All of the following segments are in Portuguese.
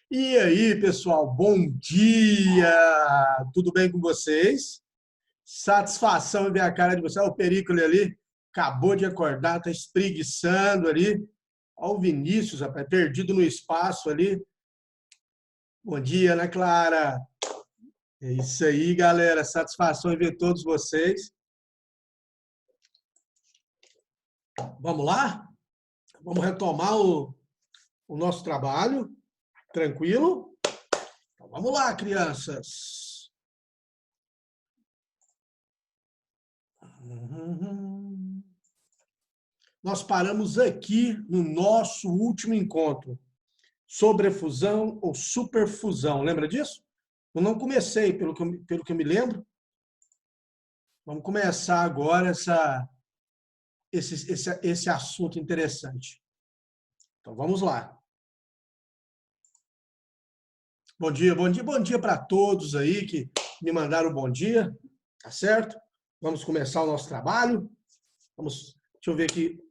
E aí, pessoal, bom dia! Tudo bem com vocês? Satisfação em ver a cara de vocês. Olha o Perícolo ali, acabou de acordar, está espreguiçando ali. Olha o Vinícius, rapaz, perdido no espaço ali. Bom dia, Ana Clara. É isso aí, galera. Satisfação em ver todos vocês. Vamos lá? Vamos retomar o nosso trabalho. Tranquilo? Então, vamos lá, crianças. Nós paramos aqui no nosso último encontro. Sobrefusão ou superfusão. Lembra disso? Eu não comecei, pelo que eu me lembro. Vamos começar agora esse assunto interessante. Então, vamos lá. Bom dia, bom dia, bom dia para todos aí que me mandaram bom dia, tá certo? Vamos começar o nosso trabalho. Deixa eu ver aqui.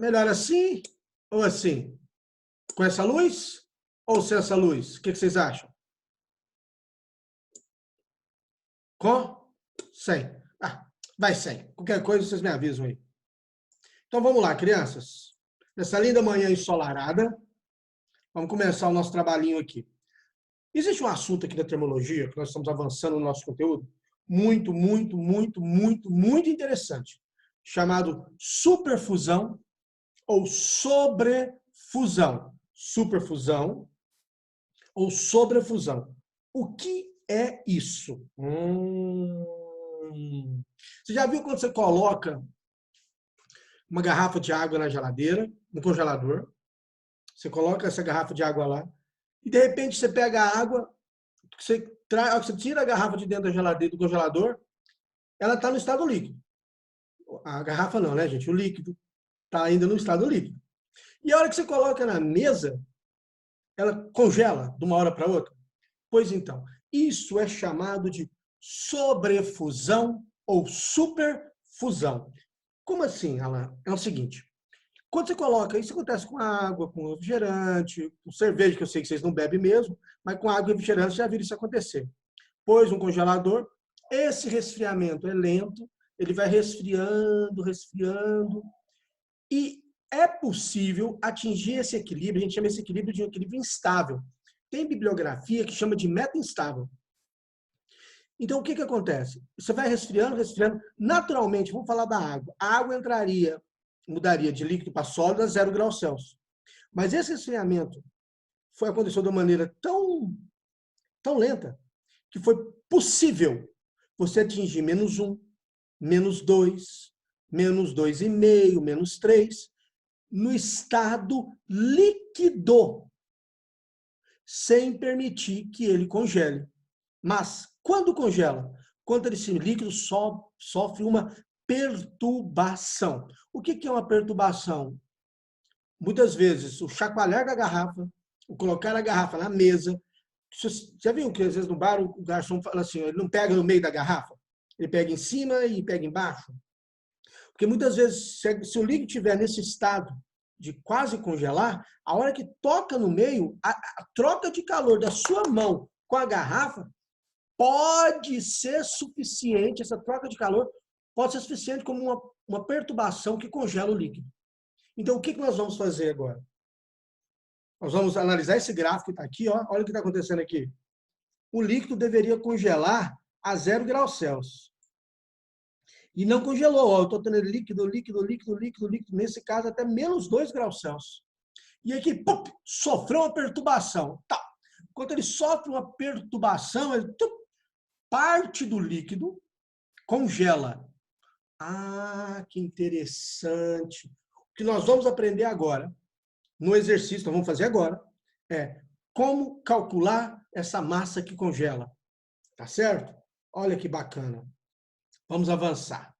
Melhor assim ou assim? Com essa luz ou sem essa luz? O que vocês acham? Com? Sem. Vai sem. Qualquer coisa vocês me avisam aí. Então vamos lá, crianças. Nessa linda manhã ensolarada, vamos começar o nosso trabalhinho aqui. Existe um assunto aqui da termologia, que nós estamos avançando no nosso conteúdo, muito, muito, muito, muito, muito interessante, chamado superfusão ou sobrefusão. Superfusão ou sobrefusão. O que é isso? Você já viu quando você coloca uma garrafa de água na geladeira, no congelador, você coloca essa garrafa de água lá, e de repente você pega a água, você tira a garrafa de dentro da geladeira, do congelador, ela está no estado líquido. A garrafa não, né, gente? O líquido está ainda no estado líquido. E a hora que você coloca na mesa, ela congela de uma hora para outra. Pois então, isso é chamado de sobrefusão ou superfusão. Como assim, Alan? É o seguinte, quando você coloca, isso acontece com água, com refrigerante, com cerveja, que eu sei que vocês não bebem mesmo, mas com água e refrigerante já viram isso acontecer. Pôs um congelador, esse resfriamento é lento, ele vai resfriando, resfriando, e é possível atingir esse equilíbrio, a gente chama esse equilíbrio de um equilíbrio instável. Tem bibliografia que chama de meta-instável. Então, o que acontece? Você vai resfriando, resfriando. Naturalmente, vamos falar da água. A água mudaria de líquido para sólido a 0 graus Celsius. Mas esse resfriamento aconteceu de uma maneira tão lenta que foi possível você atingir -1, -2, -2,5, -3, no estado líquido, sem permitir que ele congele. Mas, quando congela? Quando esse líquido sofre uma perturbação. O que é uma perturbação? Muitas vezes, o chacoalhar da garrafa, o colocar a garrafa na mesa. Já viu que às vezes no bar o garçom fala assim, ele não pega no meio da garrafa? Ele pega em cima e pega embaixo? Porque muitas vezes, se o líquido estiver nesse estado de quase congelar, a hora que toca no meio, a troca de calor da sua mão com a garrafa pode ser suficiente, essa troca de calor pode ser suficiente como uma perturbação que congela o líquido. Então, o que nós vamos fazer agora? Nós vamos analisar esse gráfico que está aqui, ó. Olha o que está acontecendo aqui. O líquido deveria congelar a 0 graus Celsius. E não congelou. Ó, eu estou tendo líquido. Nesse caso, até -2 graus Celsius. E aqui, pum, sofreu uma perturbação. Tá. Quando ele sofre uma perturbação, parte do líquido congela. Que interessante. O que nós vamos aprender agora, no exercício, nós vamos fazer agora, é como calcular essa massa que congela. Tá certo? Olha que bacana. Vamos avançar.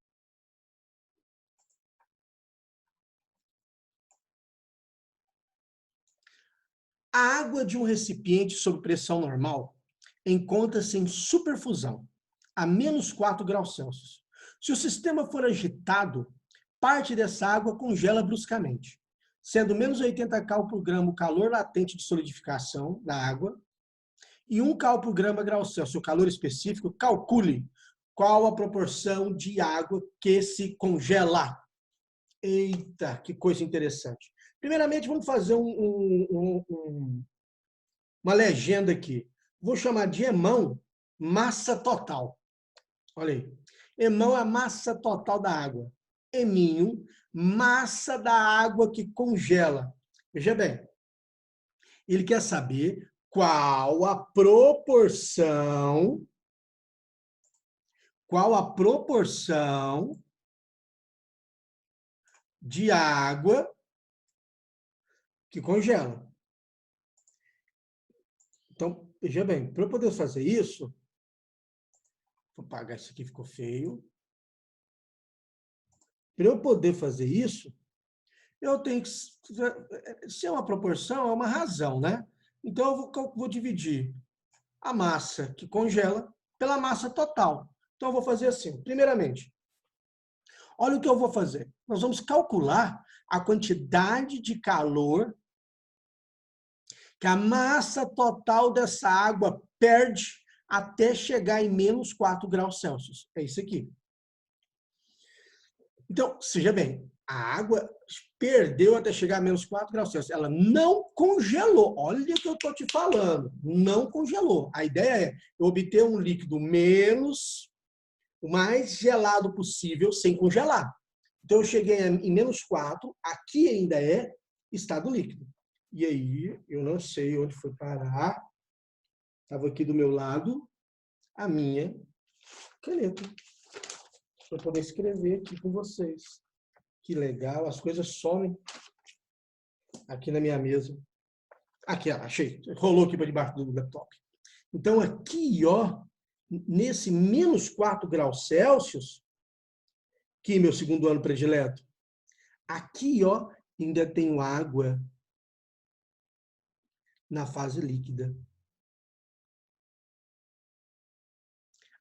A água de um recipiente sob pressão normal encontra-se em superfusão, a -4 graus Celsius. Se o sistema for agitado, parte dessa água congela bruscamente. sendo menos 80 cal por grama o calor latente de solidificação da água e 1 cal por grama grau Celsius, o calor específico, calcule qual a proporção de água que se congela. Eita, que coisa interessante. Primeiramente, vamos fazer uma legenda aqui. Vou chamar de EMão, massa total. Olha aí. EMão é a massa total da água. Eminho, massa da água que congela. Veja bem, ele quer saber qual a proporção de água que congela. Então, veja bem, para eu poder fazer isso, vou apagar isso aqui, ficou feio. Para eu poder fazer isso, eu tenho que... Se é uma proporção, é uma razão, né? Então, eu vou dividir a massa que congela pela massa total. Então, eu vou fazer assim. Primeiramente, olha o que eu vou fazer. Nós vamos calcular a quantidade de calor que a massa total dessa água perde até chegar em menos 4 graus Celsius. É isso aqui. Então, seja bem, a água perdeu até chegar a menos 4 graus Celsius. Ela não congelou. Olha o que eu estou te falando. Não congelou. A ideia é eu obter um líquido o mais gelado possível, sem congelar. Então, eu cheguei em menos 4. Aqui ainda é estado líquido. E aí, eu não sei onde foi parar. Estava aqui do meu lado a minha caneta. Para poder escrever aqui com vocês. Que legal, as coisas somem aqui na minha mesa. Aqui, ó, achei. Rolou aqui para debaixo do laptop. Então, aqui, ó, nesse menos 4 graus Celsius, que meu segundo ano predileto, aqui, ó, ainda tenho água na fase líquida.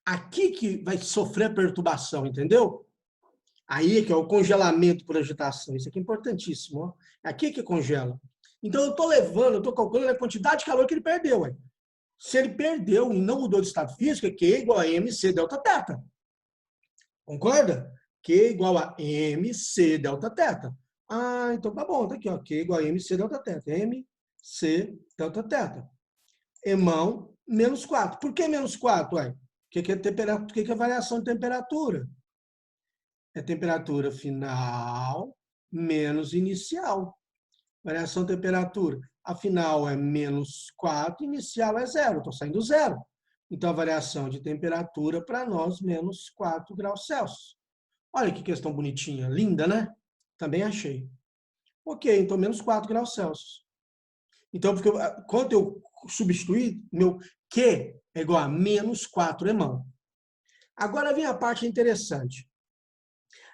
Aqui que vai sofrer a perturbação, entendeu? Aí que é o congelamento por agitação. Isso aqui é importantíssimo. Ó. Aqui que congela. Então, eu estou calculando a quantidade de calor que ele perdeu. Ué. Se ele perdeu e não mudou de estado físico, Q é igual a MC delta teta. Concorda? Q é igual a MC delta teta. Ah, então tá bom. Tá aqui, ó. Q é igual a MC delta teta. MC delta teta. EMão, menos 4. Por que menos 4? Ué? O que é a variação de temperatura? É temperatura final menos inicial. Variação de temperatura. A final é menos 4, inicial é 0. Estou saindo 0. Então, a variação de temperatura para nós, menos 4 graus Celsius. Olha que questão bonitinha. Linda, né? Também achei. Ok, então menos 4 graus Celsius. Então, quando eu substituir, meu Q é igual a menos 4 EMão. Agora vem a parte interessante.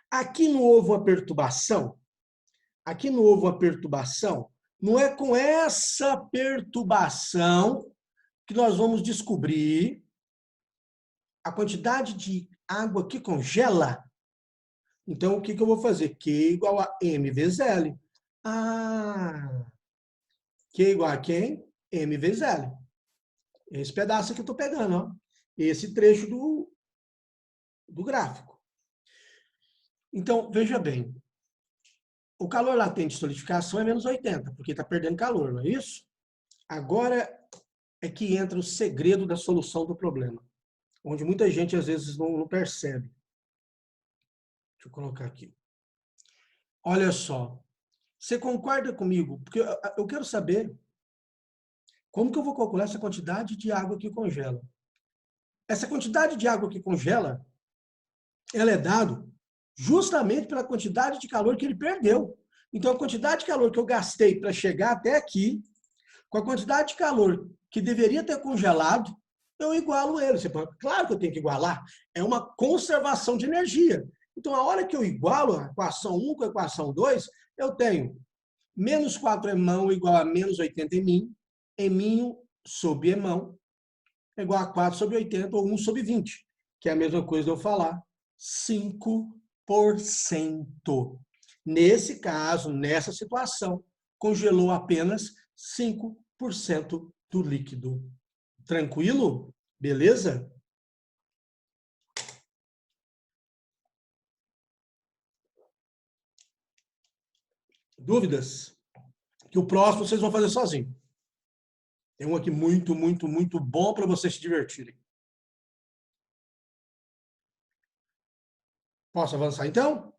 Aqui não houve uma perturbação. Aqui não houve uma perturbação. Não é com essa perturbação que nós vamos descobrir a quantidade de água que congela. Então, o que eu vou fazer? Q igual a M vezes L. Ah, Q igual a quem? M vezes L. Esse pedaço que eu estou pegando, ó. Esse trecho do gráfico. Então, veja bem. O calor latente de solidificação é menos 80, porque está perdendo calor, não é isso? Agora é que entra o segredo da solução do problema, onde muita gente às vezes não percebe. Deixa eu colocar aqui. Olha só, você concorda comigo? Porque eu quero saber como que eu vou calcular essa quantidade de água que congela. Essa quantidade de água que congela, ela é dada justamente pela quantidade de calor que ele perdeu. Então, a quantidade de calor que eu gastei para chegar até aqui, com a quantidade de calor que deveria ter congelado, eu igualo ele. Você fala, claro que eu tenho que igualar. É uma conservação de energia. Então, a hora que eu igualo a equação 1 com a equação 2, eu tenho menos 4 EMão igual a menos 80 EMinho. EMinho sobre EMão é igual a 4 sobre 80 ou 1 sobre 20, que é a mesma coisa de eu falar 5%. Nesse caso, nessa situação, congelou apenas 5% do líquido. Tranquilo? Beleza? Dúvidas? Que o próximo vocês vão fazer sozinho. Tem um aqui muito, muito, muito bom para vocês se divertirem. Posso avançar então?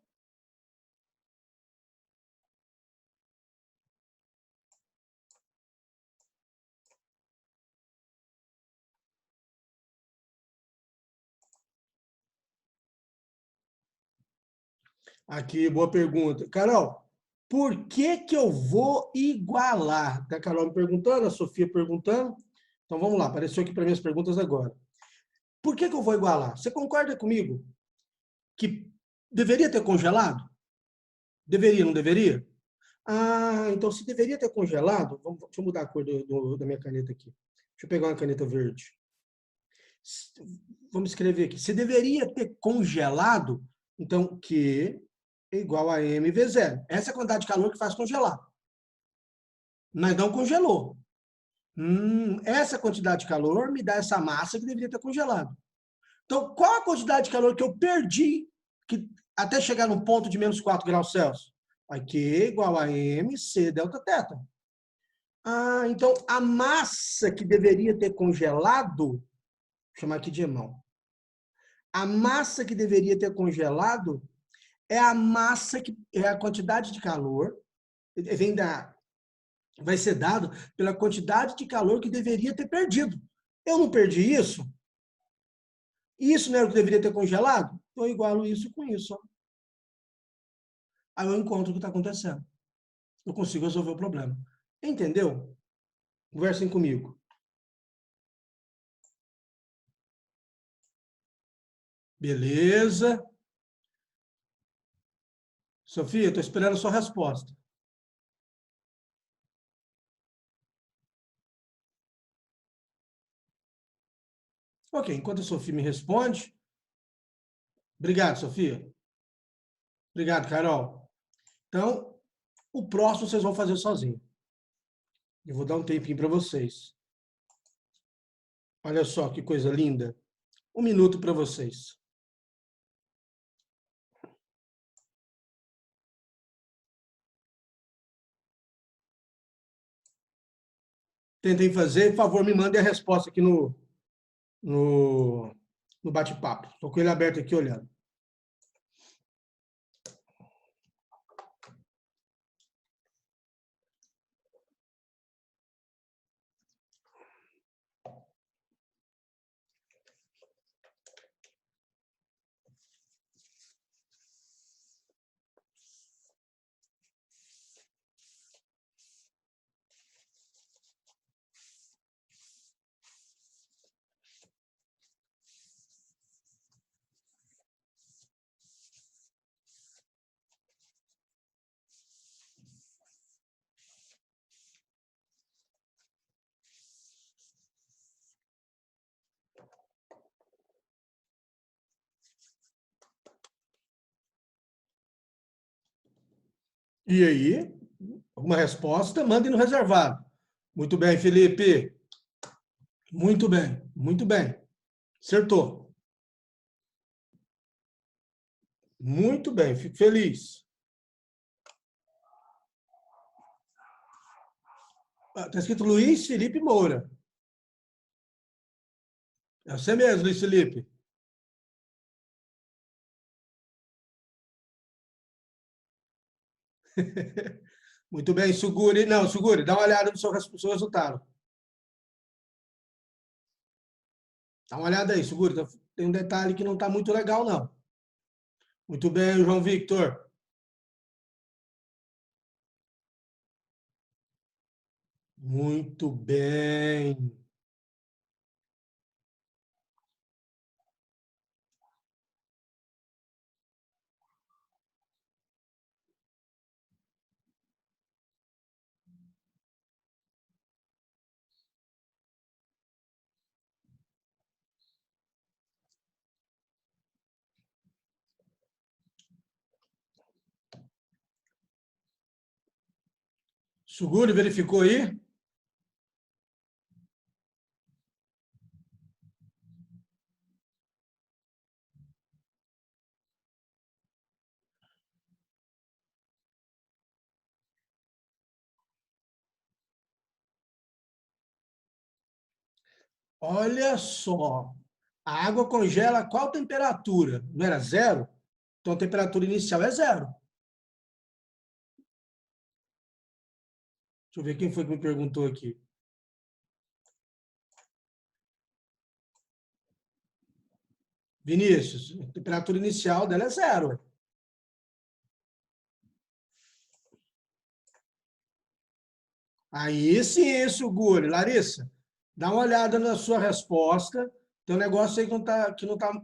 Aqui, boa pergunta. Carol, por que que eu vou igualar? Tá a Carol me perguntando, a Sofia perguntando. Então vamos lá, apareceu aqui para mim as perguntas agora. Por que que eu vou igualar? Você concorda comigo que deveria ter congelado? Deveria, não deveria? Ah, então se deveria ter congelado, deixa eu mudar a cor da minha caneta aqui. Deixa eu pegar uma caneta verde. Vamos escrever aqui. Se deveria ter congelado, então Q é igual a M vezes zero. Essa é a quantidade de calor que faz congelar. Mas não congelou. Essa quantidade de calor me dá essa massa que deveria ter congelado. Então, qual a quantidade de calor que eu perdi até chegar no ponto de menos 4 graus Celsius? Q é igual a MC delta teta. Ah, então a massa que deveria ter congelado, vou chamar aqui de irmão. A massa que deveria ter congelado é a massa que é a quantidade de calor vai ser dado pela quantidade de calor que deveria ter perdido. Eu não perdi isso? Isso não era o que deveria ter congelado? Então eu igualo isso com isso. Aí eu encontro o que está acontecendo. Eu consigo resolver o problema. Entendeu? Conversem comigo. Beleza. Sofia, estou esperando a sua resposta. Ok, enquanto a Sofia me responde. Obrigado, Sofia. Obrigado, Carol. Então, o próximo vocês vão fazer sozinho. Eu vou dar um tempinho para vocês. Olha só que coisa linda. 1 minuto para vocês. Tentem fazer, por favor, me mandem a resposta aqui no, no bate-papo. Estou com ele aberto aqui olhando. E aí, alguma resposta, mandem no reservado. Muito bem, Felipe. Muito bem, muito bem. Acertou. Muito bem, fico feliz. Está escrito Luiz Felipe Moura. É você mesmo, Luiz Felipe. Muito bem, Suguri. Não, Suguri, dá uma olhada no seu resultado. Dá uma olhada aí, Suguri. Tem um detalhe que não está muito legal, não. Muito bem, João Victor. Muito bem. Suguri, verificou aí? Olha só. A água congela a qual temperatura? Não era zero? Então, a temperatura inicial é zero. Deixa eu ver quem foi que me perguntou aqui. Vinícius, a temperatura inicial dela é zero. Aí sim, Suguri. Larissa, dá uma olhada na sua resposta. Tem um negócio aí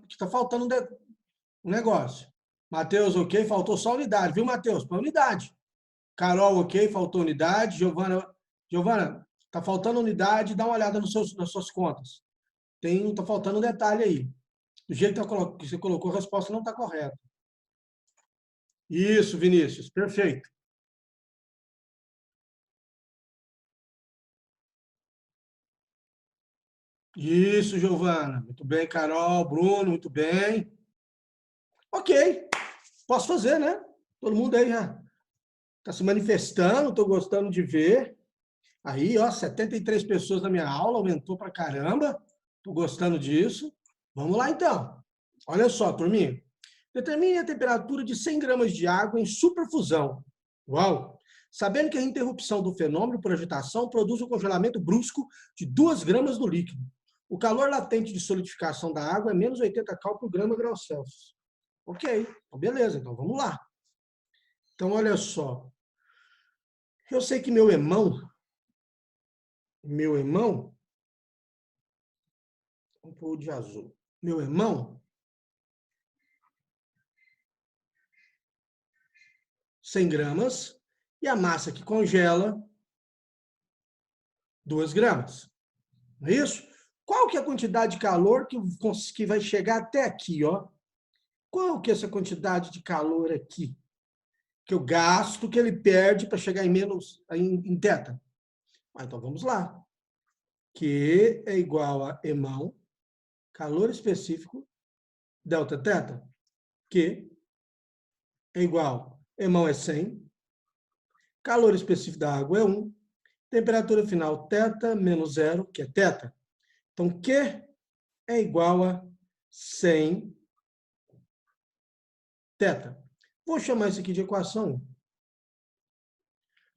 que tá faltando um negócio. Matheus, ok, faltou só unidade, viu, Matheus? Para unidade. Carol, ok, faltou unidade. Giovana, tá faltando unidade, dá uma olhada nas suas contas. Tá faltando um detalhe aí. Do jeito que você colocou, a resposta não está correta. Isso, Vinícius, perfeito. Isso, Giovana. Muito bem, Carol, Bruno, muito bem. Ok, posso fazer, né? Todo mundo aí já está se manifestando, estou gostando de ver. Aí, ó, 73 pessoas na minha aula, aumentou pra caramba. Estou gostando disso. Vamos lá, então. Olha só, turminha. Determine a temperatura de 100 gramas de água em superfusão. Uau! Sabendo que a interrupção do fenômeno por agitação produz um congelamento brusco de 2 gramas do líquido. O calor latente de solidificação da água é menos 80 cal por grama grau Celsius. Ok, então beleza, então vamos lá. Então, olha só. Eu sei que meu irmão, vamos pôr de azul. Meu irmão, 100 gramas, e a massa que congela, 2 gramas. Não é isso? Qual que é a quantidade de calor que vai chegar até aqui, ó? Qual que é essa quantidade de calor aqui? Que eu gasto, que ele perde para chegar em θ? Então vamos lá. Q é igual a Emão, calor específico, delta θ. Q é igual, Emão é 100, calor específico da água é 1, temperatura final θ menos zero, que é θ. Então, Q é igual a 100 θ. Vou chamar isso aqui de equação 1.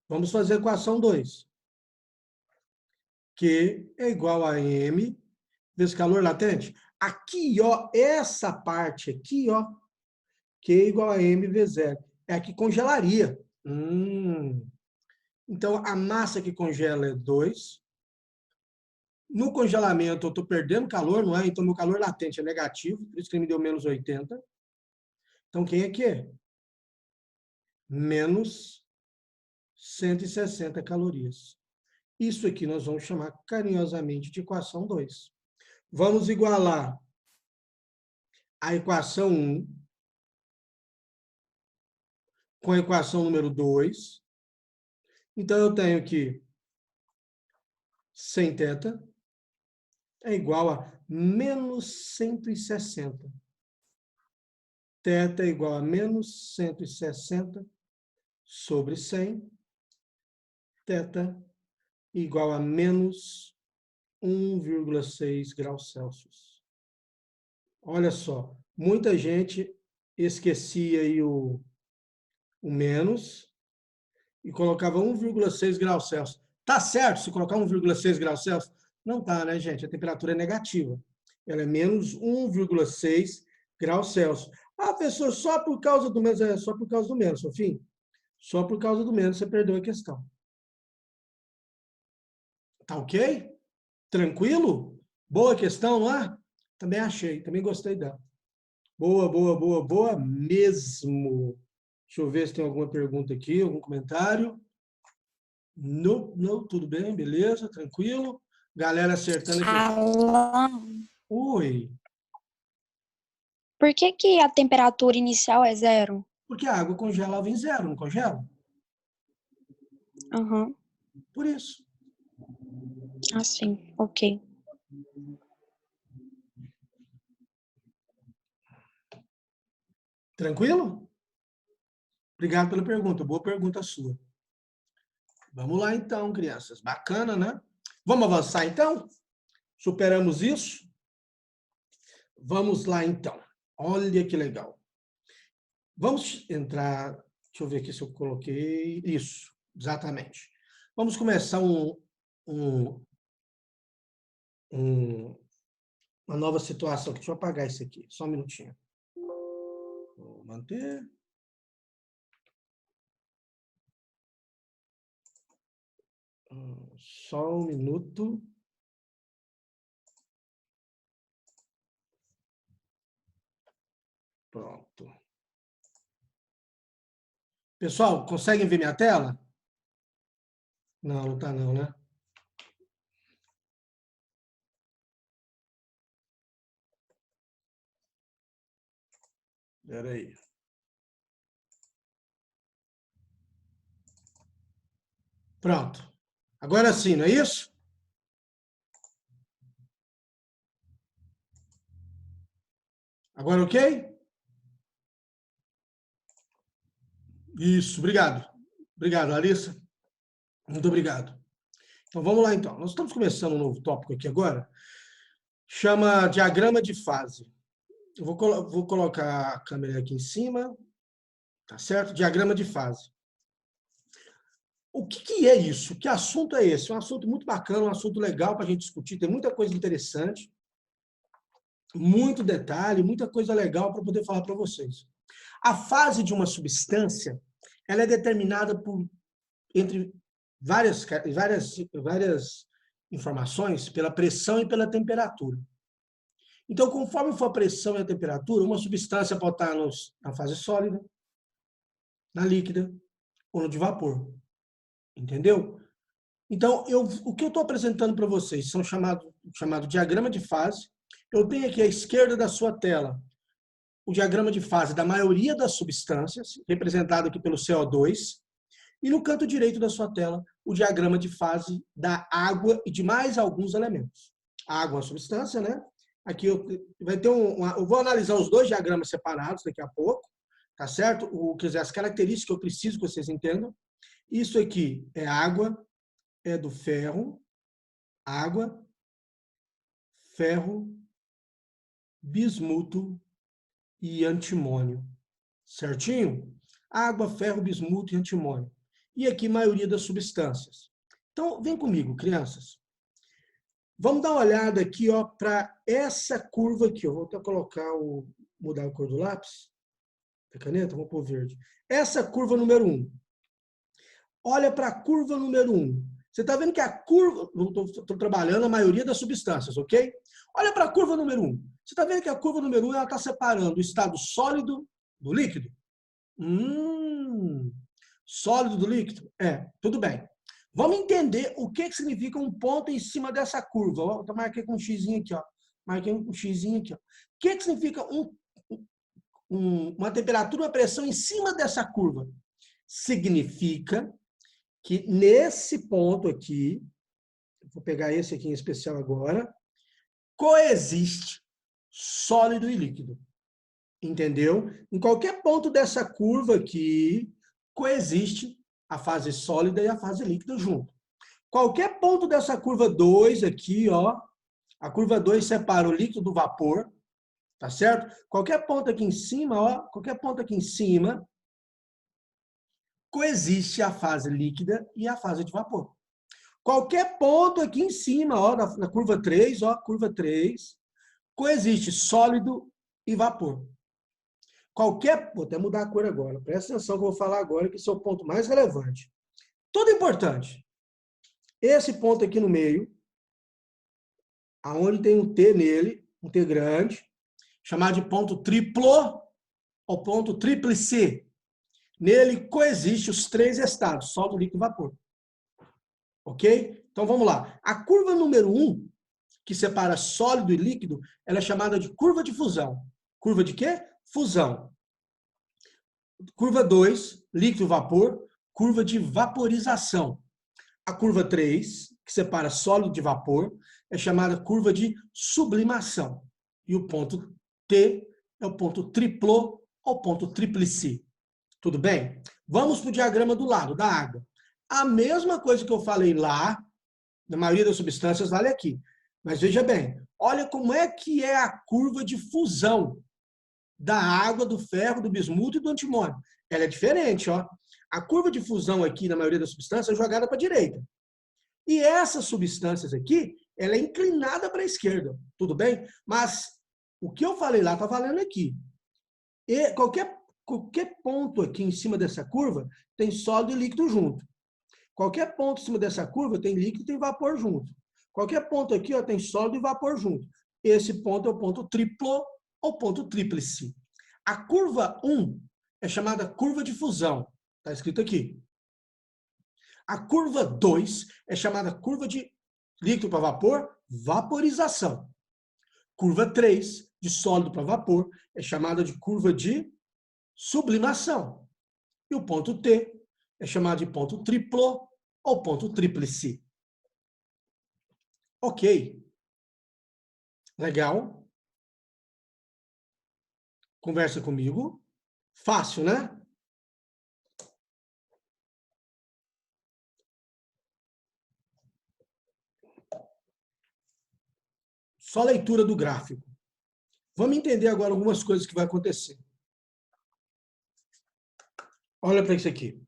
Vamos fazer a equação 2. Q é igual a M vezes calor latente. Aqui, ó, essa parte aqui, ó, Q é igual a M vezes zero. É a que congelaria. Então, a massa que congela é 2. No congelamento, eu estou perdendo calor, não é? Então, meu calor latente é negativo, por isso que ele me deu menos 80. Então, quem é Q? Menos 160 calorias. Isso aqui nós vamos chamar carinhosamente de equação 2. Vamos igualar a equação 1 com a equação número 2. Então, eu tenho que 100 θ é igual a menos 160. Θ é igual a menos 160 sobre 100. Θ igual a menos 1,6 graus Celsius. Olha só, muita gente esquecia aí o menos e colocava 1,6 graus Celsius. Tá certo se colocar 1,6 graus Celsius? Não tá, né, gente? A temperatura é negativa. Ela é menos 1,6 graus Celsius. Ah, professor, só por causa do menos. É só por causa do menos, Sofim. Só por causa do menos você perdeu a questão. Tá ok? Tranquilo? Boa questão, não é? Também achei, também gostei dela. Boa, boa, boa, boa mesmo. Deixa eu ver se tem alguma pergunta aqui, algum comentário. Não, não, tudo bem, beleza, tranquilo. Galera acertando aqui. Alan, Oi. por que a temperatura inicial é zero? Porque a água congelava em zero, não congela? Uhum. Por isso. Assim, ok. Tranquilo? Obrigado pela pergunta. Boa pergunta sua. Vamos lá então, crianças. Bacana, né? Vamos avançar então? Superamos isso? Vamos lá então. Olha que legal. Vamos entrar. Deixa eu ver aqui se eu coloquei. Isso, exatamente. Vamos começar uma nova situação. Deixa eu apagar isso aqui. Só um minutinho. Vou manter. Só um minuto. Pronto. Pessoal, conseguem ver minha tela? Não, não tá não, né? Espera aí. Pronto. Agora sim, não é isso? Agora ok? Isso, obrigado. Obrigado, Larissa. Muito obrigado. Então vamos lá então. Nós estamos começando um novo tópico aqui agora. Chama diagrama de fase. Eu vou colocar a câmera aqui em cima. Tá certo? Diagrama de fase. O que é isso? Que assunto é esse? Um assunto muito bacana, um assunto legal para a gente discutir. Tem muita coisa interessante, muito detalhe, muita coisa legal para poder falar para vocês. A fase de uma substância, ela é determinada por entre várias informações pela pressão e pela temperatura. Então, conforme for a pressão e a temperatura, uma substância pode estar na fase sólida, na líquida ou no de vapor. Entendeu? Então, o que eu estou apresentando para vocês são chamado diagrama de fase. Eu tenho aqui à esquerda da sua tela o diagrama de fase da maioria das substâncias, representado aqui pelo CO2, e no canto direito da sua tela, o diagrama de fase da água e de mais alguns elementos. A água é uma substância, né? Aqui eu vou analisar os dois diagramas separados daqui a pouco, tá certo? Quer dizer, as características que eu preciso que vocês entendam. Isso aqui é água, é do ferro, água, ferro, bismuto e antimônio. Certinho? Água, ferro, bismuto e antimônio. E aqui, maioria das substâncias. Então, vem comigo, crianças. Vamos dar uma olhada aqui para essa curva aqui. Eu vou até mudar a cor do lápis. A caneta, vou pôr verde. Essa curva número 1. Olha para a curva número 1. Você está vendo que a curva... Estou trabalhando a maioria das substâncias, ok? Olha para a curva número 1. Você está vendo que a curva número 1 está separando o estado sólido do líquido? Sólido do líquido? Tudo bem. Vamos entender o que significa um ponto em cima dessa curva. Eu marquei com um xizinho aqui, ó. Marquei um xizinho aqui, ó. O que significa uma temperatura, uma pressão em cima dessa curva? Significa que nesse ponto aqui, vou pegar esse aqui em especial agora, coexiste sólido e líquido. Entendeu? Em qualquer ponto dessa curva aqui, coexiste a fase sólida e a fase líquida junto. Qualquer ponto dessa curva 2 aqui, ó, a curva 2 separa o líquido do vapor, tá certo? Qualquer ponto aqui em cima, ó, qualquer ponto aqui em cima, coexiste a fase líquida e a fase de vapor. Qualquer ponto aqui em cima, ó, na curva 3, ó, curva 3, coexiste sólido e vapor. Vou até mudar a cor agora, presta atenção que eu vou falar agora, que esse é o ponto mais relevante. Tudo importante. Esse ponto aqui no meio, aonde tem um T nele, um T grande, chamado de ponto triplo, ou ponto tríplice. Nele coexiste os três estados, sólido, líquido e vapor. Ok? Então vamos lá. A curva número 1, que separa sólido e líquido, ela é chamada de curva de fusão. Curva de quê? Fusão. Curva 2, líquido e vapor. Curva de vaporização. A curva 3, que separa sólido de vapor, é chamada curva de sublimação. E o ponto T é o ponto triplo ou ponto tríplice. Tudo bem? Vamos para o diagrama do lado, da água. A mesma coisa que eu falei lá, na maioria das substâncias, vale aqui. Mas veja bem, olha como é que é a curva de fusão da água, do ferro, do bismuto e do antimônio. Ela é diferente, ó. A curva de fusão aqui, na maioria das substâncias, é jogada para a direita. E essas substâncias aqui, ela é inclinada para a esquerda, tudo bem? Mas o que eu falei lá está valendo aqui. E qualquer ponto aqui em cima dessa curva tem sólido e líquido junto. Qualquer ponto em cima dessa curva tem líquido e tem vapor junto. Qualquer ponto aqui ó, tem sólido e vapor junto. Esse ponto é o ponto triplo ou ponto tríplice. A curva 1 é chamada curva de fusão. Está escrito aqui. A curva 2 é chamada curva de líquido para vapor, vaporização. Curva 3, de sólido para vapor, é chamada de curva de sublimação. E o ponto T é chamado de ponto triplo ou ponto tríplice. Ok. Legal. Conversa comigo. Fácil, né? Só leitura do gráfico. Vamos entender agora algumas coisas que vai acontecer. Olha para isso aqui.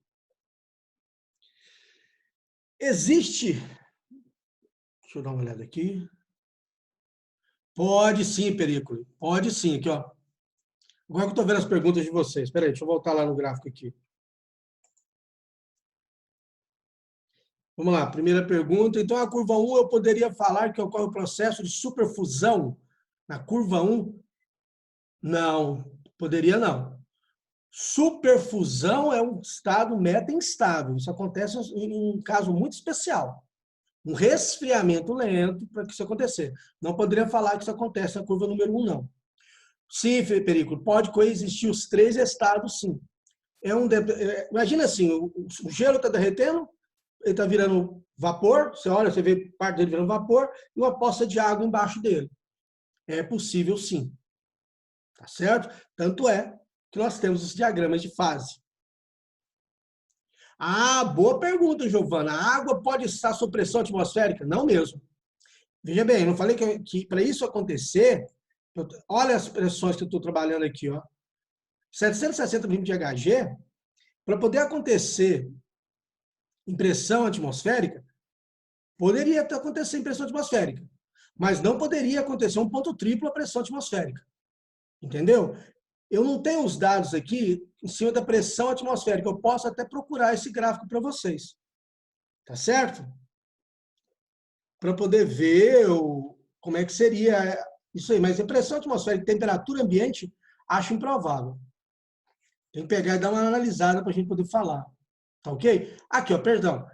Existe... Deixa eu dar uma olhada aqui. Pode sim, Perículo. Pode sim. Aqui, ó. Agora que eu estou vendo as perguntas de vocês. Espera aí, deixa eu voltar lá no gráfico aqui. Vamos lá, primeira pergunta. Então, a curva 1, eu poderia falar que ocorre o processo de superfusão na curva 1? Não, poderia não. Superfusão é um estado meta-instável. Isso acontece em um caso muito especial. Um resfriamento lento para que isso acontecer. Não poderia falar que isso acontece na curva número 1, não. Sim, Perículo, pode coexistir os três estados, sim. Imagina assim, o gelo está derretendo, ele está virando vapor, você olha, você vê parte dele virando vapor, e uma poça de água embaixo dele. É possível, sim. Tá certo? Tanto é que nós temos os diagramas de fase. Ah, boa pergunta, Giovana. A água pode estar sob pressão atmosférica? Não mesmo. Veja bem, eu não falei que para isso acontecer, olha as pressões que eu estou trabalhando aqui, ó. 760 milímetros de Hg, para poder acontecer em pressão atmosférica, poderia acontecer em pressão atmosférica, mas não poderia acontecer um ponto triplo a pressão atmosférica. Entendeu? Eu não tenho os dados aqui em cima da pressão atmosférica. Eu posso até procurar esse gráfico para vocês. Tá certo? Para poder ver como é que seria isso aí. Mas a pressão atmosférica e temperatura ambiente, acho improvável. Tem que pegar e dar uma analisada para a gente poder falar. Tá ok? Aqui, ó, perdão.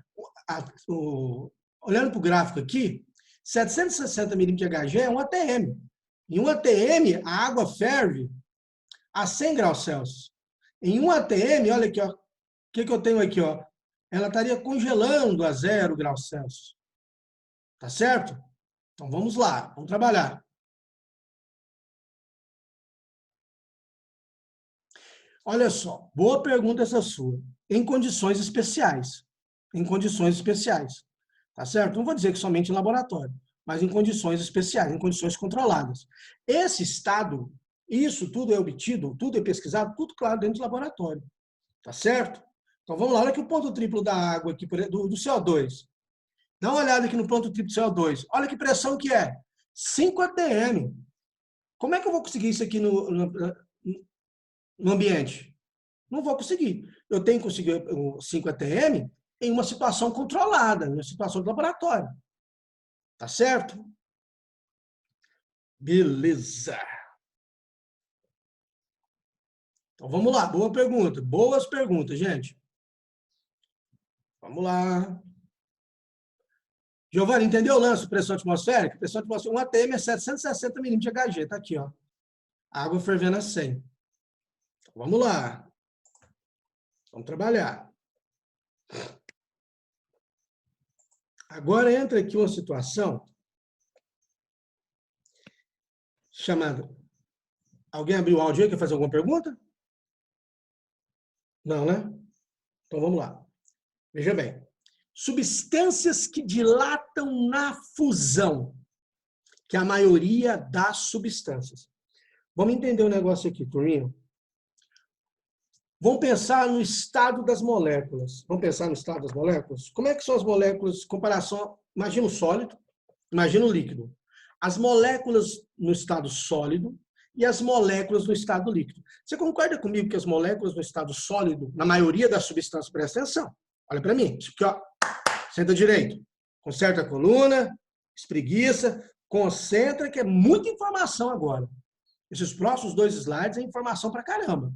Olhando para o gráfico aqui, 760 milímetros de Hg é um ATM. Em um ATM, a água ferve a 100 graus Celsius. Em um ATM, olha aqui, ó, o que eu tenho aqui? Ó, ela estaria congelando a 0 graus Celsius. Tá certo? Então vamos lá, vamos trabalhar. Olha só, boa pergunta essa sua. Em condições especiais. Em condições especiais. Tá certo? Não vou dizer que somente em laboratório, mas em condições especiais, em condições controladas. Esse estado, isso tudo é obtido, tudo é pesquisado, tudo claro dentro do laboratório. Tá certo? Então vamos lá, olha aqui o ponto triplo da água, aqui, do CO2. Dá uma olhada aqui no ponto triplo do CO2. Olha que pressão que é. 5 atm. Como é que eu vou conseguir isso aqui no ambiente? Não vou conseguir. Eu tenho que conseguir 5 atm em uma situação controlada, em uma situação de laboratório. Tá certo? Beleza. Então vamos lá, boa pergunta. Boas perguntas, gente. Vamos lá. Giovanni, entendeu o lance de pressão atmosférica? Pressão atmosférica, um ATM é 760 milímetros de Hg, tá aqui, ó. Água fervendo a 100. Então, vamos lá. Vamos trabalhar. Agora entra aqui uma situação chamada... Alguém abriu o áudio aí? Quer fazer alguma pergunta? Não, né? Então vamos lá. Veja bem. Substâncias que dilatam na fusão, que é a maioria das substâncias. Vamos entender um negócio aqui, turminha. Vamos pensar no estado das moléculas. Vamos pensar no estado das moléculas? Como é que são as moléculas em comparação... Imagina o sólido, imagina o líquido. As moléculas no estado sólido e as moléculas no estado líquido. Você concorda comigo que as moléculas no estado sólido, na maioria das substâncias, presta atenção? Olha para mim. Isso aqui, ó. Senta direito. Conserta a coluna, espreguiça, concentra, que é muita informação agora. Esses próximos 2 slides é informação pra caramba.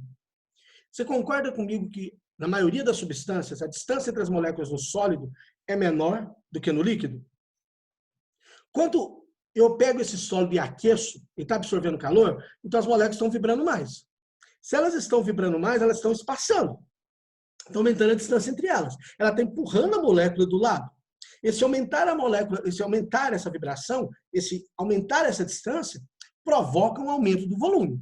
Você concorda comigo que, na maioria das substâncias, a distância entre as moléculas no sólido é menor do que no líquido? Quando eu pego esse sólido e aqueço, e está absorvendo calor, então as moléculas estão vibrando mais. Se elas estão vibrando mais, elas estão espaçando. Estão aumentando a distância entre elas. Ela está empurrando a molécula do lado. Esse aumentar a molécula, esse aumentar essa vibração, esse aumentar essa distância, provoca um aumento do volume.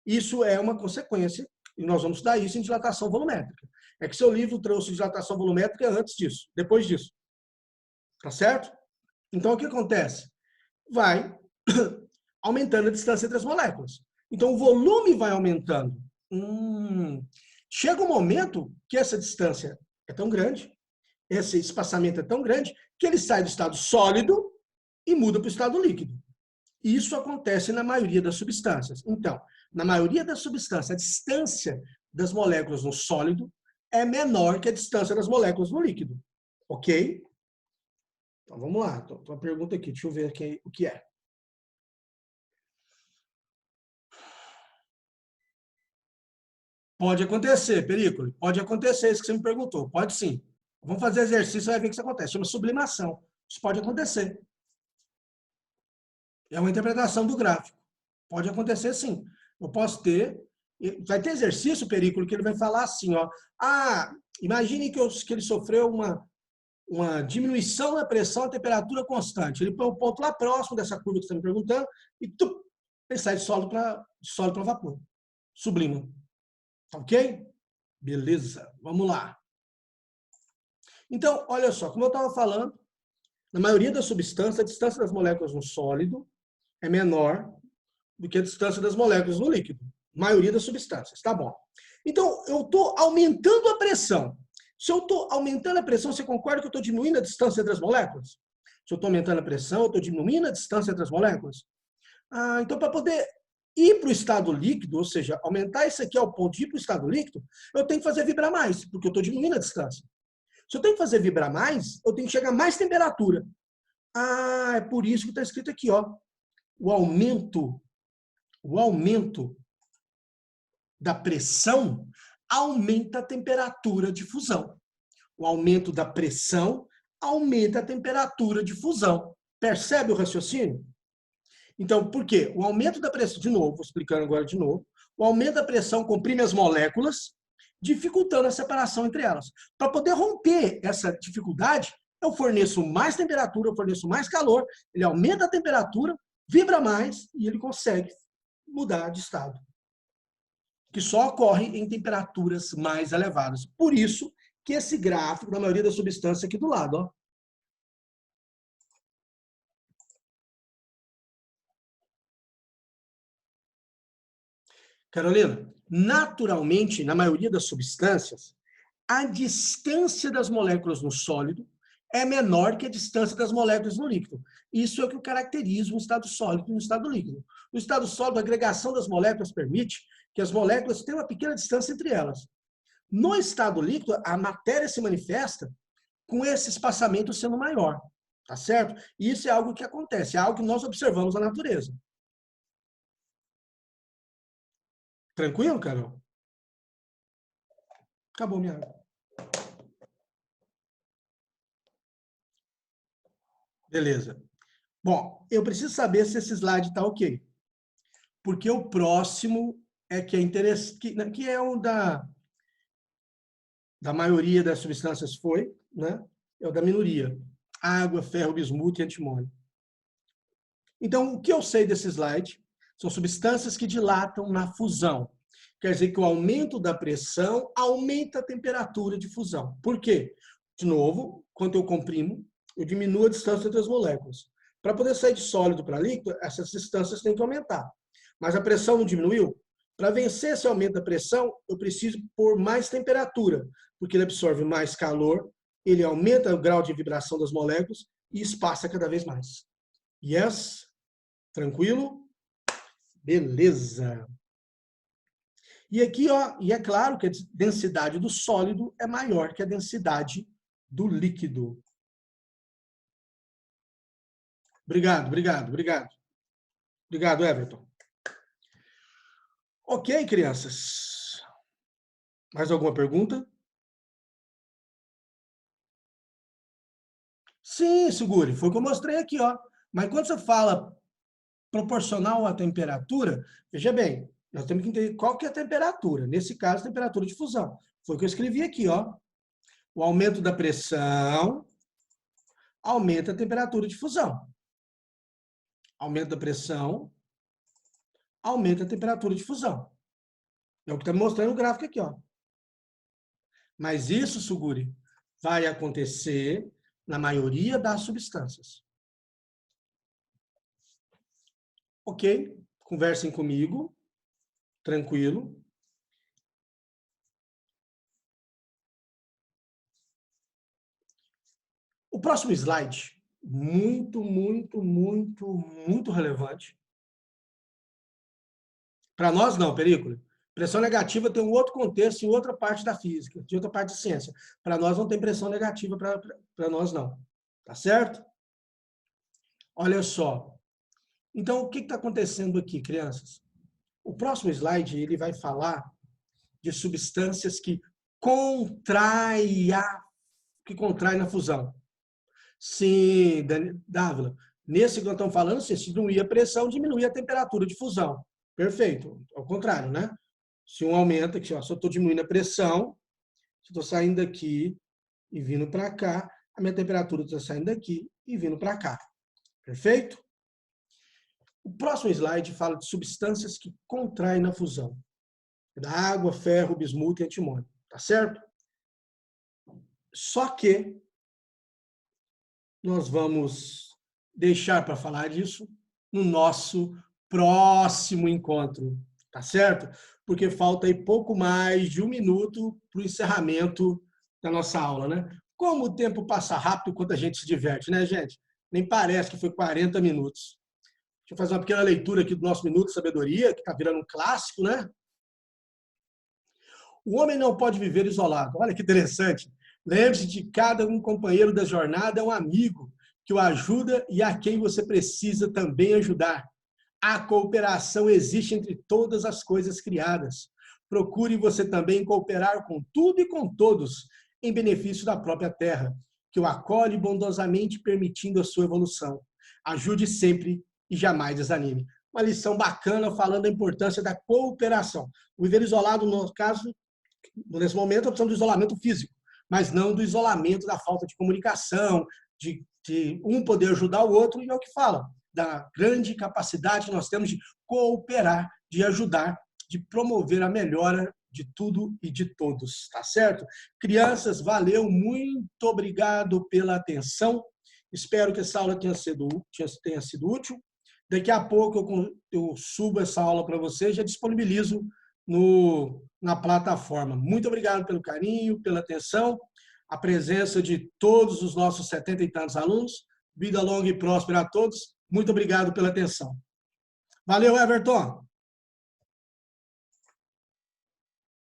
Isso é uma consequência, e nós vamos estudar isso em dilatação volumétrica. É que seu livro trouxe dilatação volumétrica antes disso, depois disso. Tá certo? Então, o que acontece? Vai aumentando a distância entre as moléculas. Então, o volume vai aumentando. Chega um momento que essa distância é tão grande, esse espaçamento é tão grande, que ele sai do estado sólido e muda para o estado líquido. Isso acontece na maioria das substâncias. Então, na maioria das substâncias, a distância das moléculas no sólido é menor que a distância das moléculas no líquido. Ok? Então, vamos lá. Tem uma pergunta aqui. Deixa eu ver aqui o que é. Pode acontecer, Perícolo. Pode acontecer isso que você me perguntou. Pode sim. Vamos fazer exercício, você vai ver que isso acontece. Chama sublimação. Isso pode acontecer. É uma interpretação do gráfico. Pode acontecer sim. Eu posso ter... Vai ter exercício, Perícolo, que ele vai falar assim, ó. Imagine que ele sofreu uma diminuição da pressão à temperatura constante. Ele põe um ponto lá próximo dessa curva que você está me perguntando e ele sai de sólido para vapor. Sublima. Ok? Beleza. Vamos lá. Então, olha só, como eu estava falando, na maioria das substâncias, a distância das moléculas no sólido é menor do que a distância das moléculas no líquido. Maioria das substâncias, tá bom. Então, eu estou aumentando a pressão. Se eu estou aumentando a pressão, você concorda que eu estou diminuindo a distância entre as moléculas? Se eu estou aumentando a pressão, eu estou diminuindo a distância entre as moléculas? Então, para poder ir para o estado líquido, ou seja, aumentar isso aqui ao ponto de ir para o estado líquido, eu tenho que fazer vibrar mais, porque eu estou diminuindo a distância. Se eu tenho que fazer vibrar mais, eu tenho que chegar a mais temperatura. É por isso que está escrito aqui, ó. O aumento da pressão aumenta a temperatura de fusão. O aumento da pressão aumenta a temperatura de fusão. Percebe o raciocínio? Então, por quê? O aumento da pressão, de novo, vou explicando agora de novo, o aumento da pressão comprime as moléculas, dificultando a separação entre elas. Para poder romper essa dificuldade, eu forneço mais temperatura, eu forneço mais calor, ele aumenta a temperatura, vibra mais e ele consegue mudar de estado. Que só ocorre em temperaturas mais elevadas. Por isso que esse gráfico, na maioria das substâncias aqui do lado, ó. Carolina, naturalmente, na maioria das substâncias, a distância das moléculas no sólido é menor que a distância das moléculas no líquido. Isso é o que caracteriza um estado sólido e um estado líquido. No estado sólido, a agregação das moléculas permite que as moléculas tenham uma pequena distância entre elas. No estado líquido, a matéria se manifesta com esse espaçamento sendo maior, tá certo? E isso é algo que acontece, é algo que nós observamos na natureza. Tranquilo, Carol? Acabou minha água. Beleza. Bom, eu preciso saber se esse slide está ok. Porque o próximo é que é interessante, que é o da maioria das substâncias foi, né? É o da minoria. água, ferro, bismuto e antimônio. Então, o que eu sei desse slide? São substâncias que dilatam na fusão. Quer dizer que o aumento da pressão aumenta a temperatura de fusão. Por quê? De novo, quando eu comprimo, eu diminuo a distância entre as moléculas. Para poder sair de sólido para líquido, essas distâncias têm que aumentar. Mas a pressão não diminuiu? Para vencer esse aumento da pressão, eu preciso pôr mais temperatura, porque ele absorve mais calor, ele aumenta o grau de vibração das moléculas e espaça cada vez mais. Yes? Tranquilo? Beleza. E aqui, ó, e é claro que a densidade do sólido é maior que a densidade do líquido. Obrigado, obrigado, obrigado. Obrigado, Everton. Ok, crianças. Mais alguma pergunta? Sim, Segure, foi o que eu mostrei aqui, ó. Mas quando você fala proporcional à temperatura, veja bem, nós temos que entender qual que é a temperatura. Nesse caso, a temperatura de fusão. Foi o que eu escrevi aqui, ó. O aumento da pressão aumenta a temperatura de fusão. Aumento da pressão aumenta a temperatura de fusão. É o que está mostrando o gráfico aqui, ó. Mas isso, Suguri, vai acontecer na maioria das substâncias. Ok? Conversem comigo. Tranquilo. O próximo slide, muito relevante. Para nós não, Perícola. Pressão negativa tem um outro contexto em outra parte da física, de outra parte da ciência. Para nós não tem pressão negativa, para nós não. Tá certo? Olha só. Então, o que está acontecendo aqui, crianças? O próximo slide ele vai falar de substâncias que contraem na fusão. Sim, Dávila. Nesse que nós estamos falando, se diminuir a pressão, diminui a temperatura de fusão. Perfeito. Ao contrário, né? Se um aumenta, se eu estou diminuindo a pressão, se eu estou saindo daqui e vindo para cá, a minha temperatura está saindo daqui e vindo para cá. Perfeito? O próximo slide fala de substâncias que contraem na fusão. Da água, ferro, bismuto e antimônio. Tá certo? Só que nós vamos deixar para falar disso no nosso próximo encontro. Tá certo? Porque falta aí pouco mais de 1 minuto para o encerramento da nossa aula, né? Como o tempo passa rápido quando a gente se diverte, né, gente? Nem parece que foi 40 minutos. Deixa eu fazer uma pequena leitura aqui do nosso Minuto de Sabedoria, que está virando um clássico, né? O homem não pode viver isolado. Olha que interessante. Lembre-se de cada companheiro da jornada é um amigo que o ajuda e a quem você precisa também ajudar. A cooperação existe entre todas as coisas criadas. Procure você também cooperar com tudo e com todos em benefício da própria terra, que o acolhe bondosamente, permitindo a sua evolução. Ajude sempre e jamais desanime. Uma lição bacana falando da importância da cooperação. O viver isolado, no caso, nesse momento, é a opção do isolamento físico, mas não do isolamento da falta de comunicação, de um poder ajudar o outro, e é o que fala, da grande capacidade que nós temos de cooperar, de ajudar, de promover a melhora de tudo e de todos, tá certo? Crianças, valeu, muito obrigado pela atenção. Espero que essa aula tenha sido útil. Daqui a pouco eu subo essa aula para vocês, já disponibilizo na plataforma. Muito obrigado pelo carinho, pela atenção, a presença de todos os nossos 70 e tantos alunos. Vida longa e próspera a todos. Muito obrigado pela atenção. Valeu, Everton!